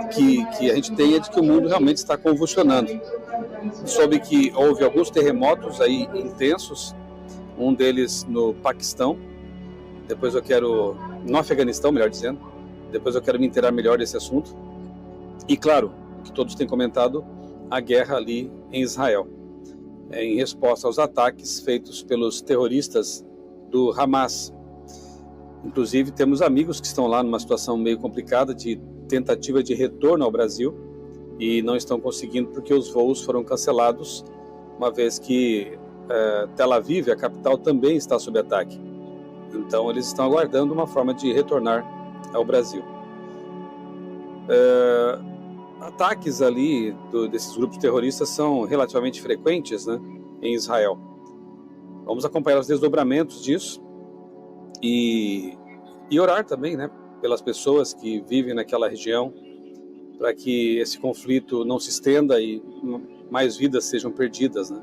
que a gente tem é de que o mundo realmente está convulsionando. Soube que houve alguns terremotos aí intensos, um deles no Paquistão, no Afeganistão, melhor dizendo, depois eu quero me inteirar melhor desse assunto. E claro, que todos têm comentado, a guerra ali em Israel, em resposta aos ataques feitos pelos terroristas do Hamas. Inclusive temos amigos que estão lá numa situação meio complicada de tentativa de retorno ao Brasil e não estão conseguindo porque os voos foram cancelados, uma vez que Tel Aviv, a capital, também está sob ataque. Então eles estão aguardando uma forma de retornar ao Brasil. Ataques ali desses grupos terroristas são relativamente frequentes, né, em Israel. Vamos acompanhar os desdobramentos disso e orar também, né, pelas pessoas que vivem naquela região, para que esse conflito não se estenda e mais vidas sejam perdidas, né?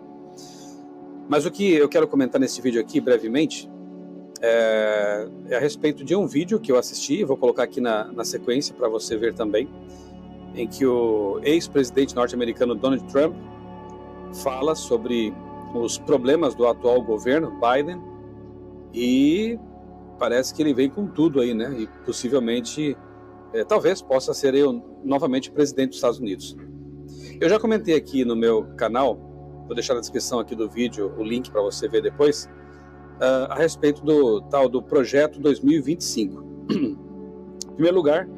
Mas o que eu quero comentar nesse vídeo aqui, brevemente, é a respeito de um vídeo que eu assisti, vou colocar aqui na sequência para você ver também, em que o ex-presidente norte-americano Donald Trump fala sobre os problemas do atual governo Biden e parece que ele vem com tudo aí, né? E possivelmente, talvez possa ser eu novamente presidente dos Estados Unidos. Eu já comentei aqui no meu canal, vou deixar na descrição aqui do vídeo o link para você ver depois, a respeito do projeto 2025. Em primeiro lugar,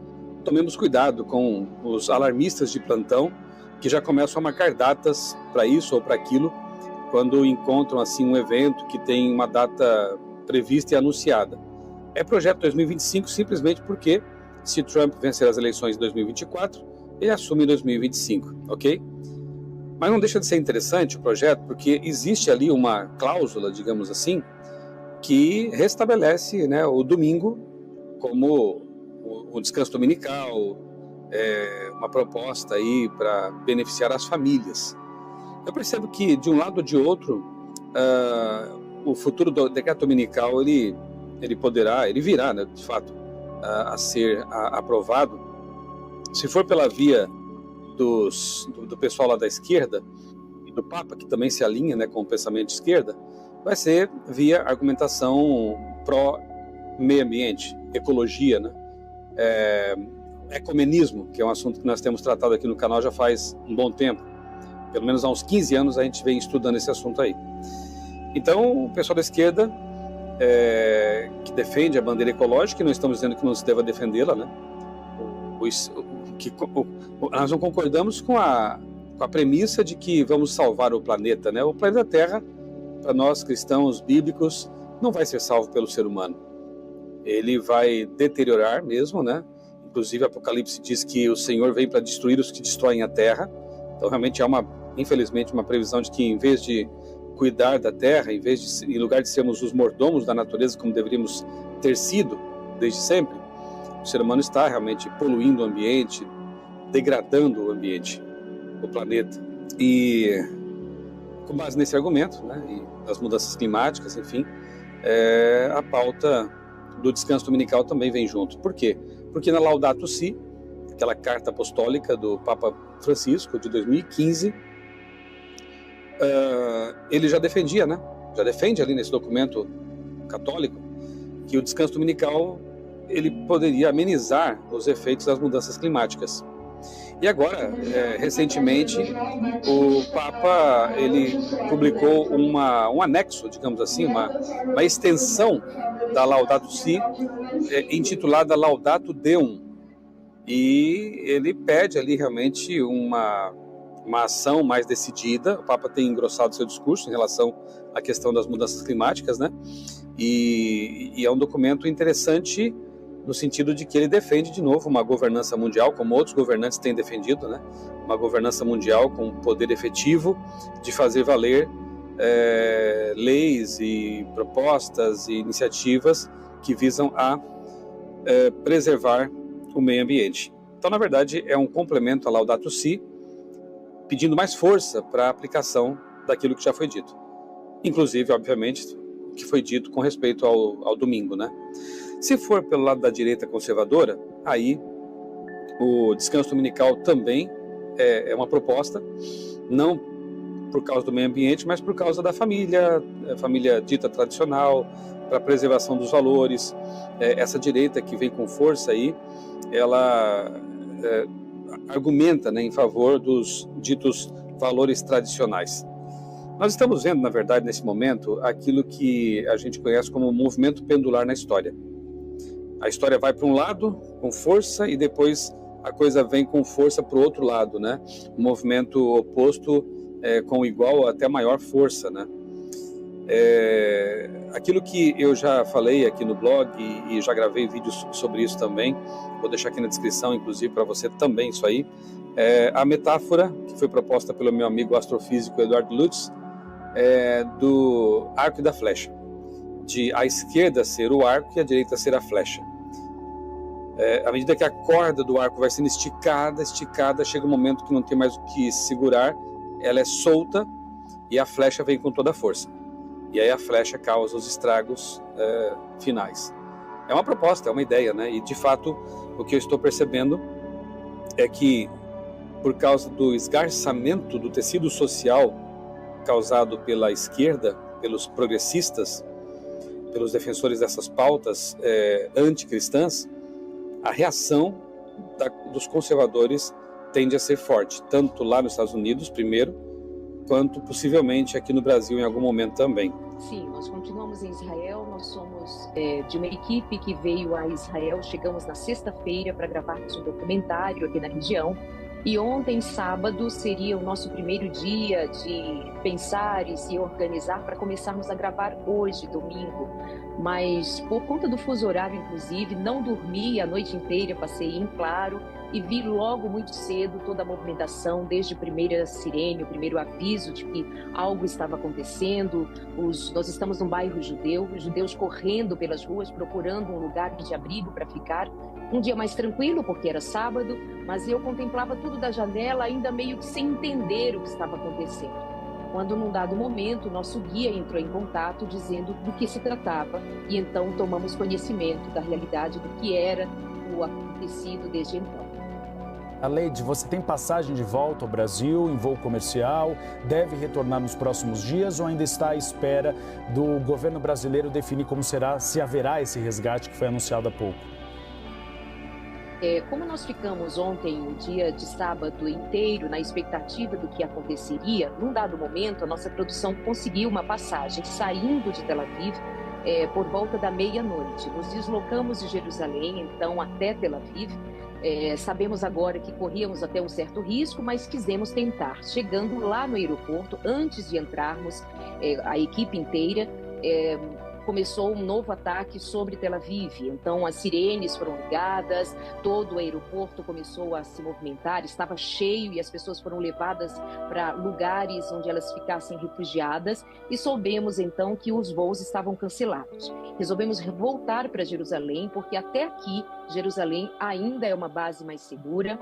tomemos cuidado com os alarmistas de plantão que já começam a marcar datas para isso ou para aquilo, quando encontram assim um evento que tem uma data prevista e anunciada. É projeto 2025 simplesmente porque, se Trump vencer as eleições de 2024, ele assume em 2025, ok? Mas não deixa de ser interessante o projeto, porque existe ali uma cláusula, digamos assim, que restabelece, né, o domingo como o descanso dominical, uma proposta aí para beneficiar as famílias. Eu percebo que, de um lado ou de outro, o futuro do decreto dominical, ele virá, né, de fato, a ser aprovado. Se for pela via do pessoal lá da esquerda, e do Papa, que também se alinha, né, com o pensamento de esquerda, vai ser via argumentação pró-meio ambiente, ecologia, né? Ecumenismo, que é um assunto que nós temos tratado aqui no canal já faz um bom tempo. Pelo menos há uns 15 anos a gente vem estudando esse assunto aí. Então, o pessoal da esquerda, que defende a bandeira ecológica, e não estamos dizendo que não se deva defendê-la, né? Nós não concordamos com a premissa de que vamos salvar o planeta, né? O planeta Terra, para nós cristãos bíblicos, não vai ser salvo pelo ser humano. Ele vai deteriorar mesmo, né? Inclusive, Apocalipse diz que o Senhor vem para destruir os que destroem a terra. Então, realmente há infelizmente, uma previsão de que, em vez de cuidar da terra, em lugar de sermos os mordomos da natureza, como deveríamos ter sido desde sempre, o ser humano está realmente poluindo o ambiente, degradando o ambiente, o planeta. E, com base nesse argumento, né, e das mudanças climáticas, enfim, a pauta do descanso dominical também vem junto. Por quê? Porque na Laudato Si, aquela carta apostólica do Papa Francisco, de 2015, ele já defendia, né? Já defende ali nesse documento católico que o descanso dominical ele poderia amenizar os efeitos das mudanças climáticas. E agora, recentemente, o Papa ele publicou um anexo, digamos assim, uma extensão da Laudato Si, intitulada Laudato Deum. E ele pede ali realmente uma ação mais decidida. O Papa tem engrossado seu discurso em relação à questão das mudanças climáticas, né? E é um documento interessante no sentido de que ele defende de novo uma governança mundial, como outros governantes têm defendido, né? Uma governança mundial com poder efetivo de fazer valer leis e propostas e iniciativas que visam a preservar o meio ambiente. Então, na verdade, é um complemento à Laudato Si, pedindo mais força para a aplicação daquilo que já foi dito. Inclusive, obviamente, o que foi dito com respeito ao domingo, né? Se for pelo lado da direita conservadora, aí O descanso dominical também é uma proposta, não por causa do meio ambiente, mas por causa da família, a família dita tradicional, para a preservação dos valores. Essa direita que vem com força aí, ela argumenta, né, em favor dos ditos valores tradicionais. Nós estamos vendo, na verdade, nesse momento, aquilo que a gente conhece como movimento pendular na história. A história vai para um lado com força e depois a coisa vem com força para o outro lado, né? Um movimento oposto com igual ou até maior força, né? Aquilo que eu já falei aqui no blog e já gravei vídeos sobre isso também, vou deixar aqui na descrição, inclusive, para você também isso aí, a metáfora que foi proposta pelo meu amigo astrofísico Eduardo Lutz, do arco e da flecha, de a esquerda ser o arco e a direita ser a flecha. À medida que a corda do arco vai sendo esticada, chega um momento que não tem mais o que segurar, ela é solta e a flecha vem com toda a força. E aí a flecha causa os estragos finais. É uma proposta, é uma ideia, né? E de fato, o que eu estou percebendo é que, por causa do esgarçamento do tecido social causado pela esquerda, pelos progressistas, pelos defensores dessas pautas anticristãs, a reação dos conservadores tende a ser forte, tanto lá nos Estados Unidos, primeiro, quanto possivelmente aqui no Brasil em algum momento também. Sim, nós continuamos em Israel, nós somos de uma equipe que veio a Israel, chegamos na sexta-feira para gravarmos um documentário aqui na região. E ontem, sábado, seria o nosso primeiro dia de pensar e se organizar para começarmos a gravar hoje, domingo. Mas por conta do fuso horário, inclusive, não dormi a noite inteira, passei em claro e vi logo muito cedo toda a movimentação, desde a primeira sirene, o primeiro aviso de que algo estava acontecendo. Nós estamos num bairro judeu, os judeus correndo pelas ruas, procurando um lugar de abrigo para ficar. Um dia mais tranquilo, porque era sábado, mas eu contemplava tudo da janela, ainda meio que sem entender o que estava acontecendo. Quando, num dado momento, nosso guia entrou em contato dizendo do que se tratava, e então tomamos conhecimento da realidade do que era o acontecido desde então. Aleide, você tem passagem de volta ao Brasil em voo comercial? Deve retornar nos próximos dias ou ainda está à espera do governo brasileiro definir como será, se haverá esse resgate que foi anunciado há pouco? Como nós ficamos ontem, o dia de sábado inteiro, na expectativa do que aconteceria, num dado momento a nossa produção conseguiu uma passagem saindo de Tel Aviv por volta da meia-noite. Nos deslocamos de Jerusalém, então, até Tel Aviv. Sabemos agora que corríamos até um certo risco, mas quisemos tentar. Chegando lá no aeroporto, antes de entrarmos, a equipe inteira começou um novo ataque sobre Tel Aviv. Então as sirenes foram ligadas, todo o aeroporto começou a se movimentar, estava cheio e as pessoas foram levadas para lugares onde elas ficassem refugiadas e soubemos então que os voos estavam cancelados. Resolvemos voltar para Jerusalém, porque até aqui Jerusalém ainda é uma base mais segura.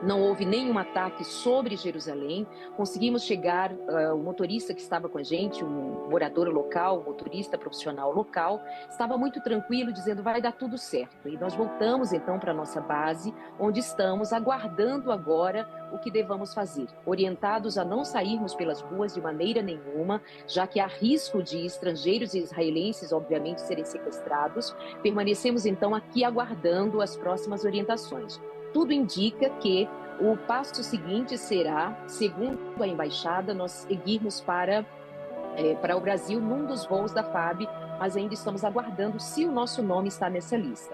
Não houve nenhum ataque sobre Jerusalém. Conseguimos chegar, o motorista que estava com a gente, um morador local, um motorista profissional local, estava muito tranquilo, dizendo vai dar tudo certo. E nós voltamos então para a nossa base, onde estamos aguardando agora o que devamos fazer. Orientados a não sairmos pelas ruas de maneira nenhuma, já que há risco de estrangeiros e israelenses, obviamente, serem sequestrados, permanecemos então aqui aguardando as próximas orientações. Tudo indica que o passo seguinte será, segundo a embaixada, nós seguirmos para o Brasil num dos voos da FAB, mas ainda estamos aguardando se o nosso nome está nessa lista.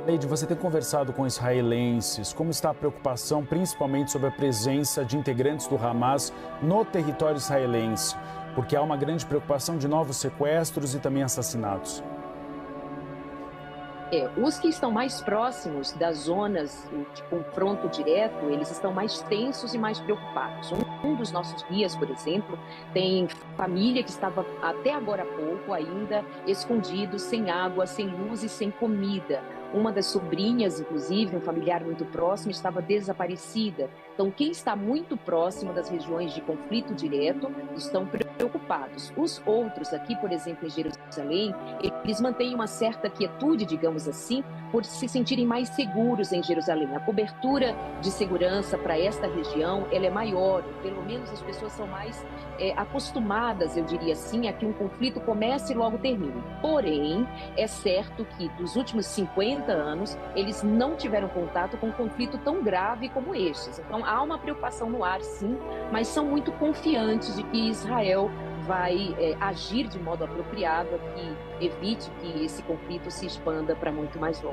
Aleide, você tem conversado com israelenses. Como está a preocupação, principalmente sobre a presença de integrantes do Hamas no território israelense? Porque há uma grande preocupação de novos sequestros e também assassinatos. Os que estão mais próximos das zonas de confronto direto, eles estão mais tensos e mais preocupados. Um dos nossos guias, por exemplo, tem família que estava até agora há pouco ainda escondido, sem água, sem luz e sem comida. Uma das sobrinhas, inclusive, um familiar muito próximo, estava desaparecida. Então, quem está muito próximo das regiões de conflito direto estão preocupados. Os outros aqui, por exemplo, em Jerusalém, eles mantêm uma certa quietude, digamos assim, por se sentirem mais seguros em Jerusalém. A cobertura de segurança para esta região ela é maior, pelo menos as pessoas são mais acostumadas, eu diria assim, a que um conflito comece e logo termine. Porém, é certo que dos últimos 50 anos, eles não tiveram contato com um conflito tão grave como estes. Então, há uma preocupação no ar, sim, mas são muito confiantes de que Israel vai agir de modo apropriado, que evite que esse conflito se expanda para muito mais longe.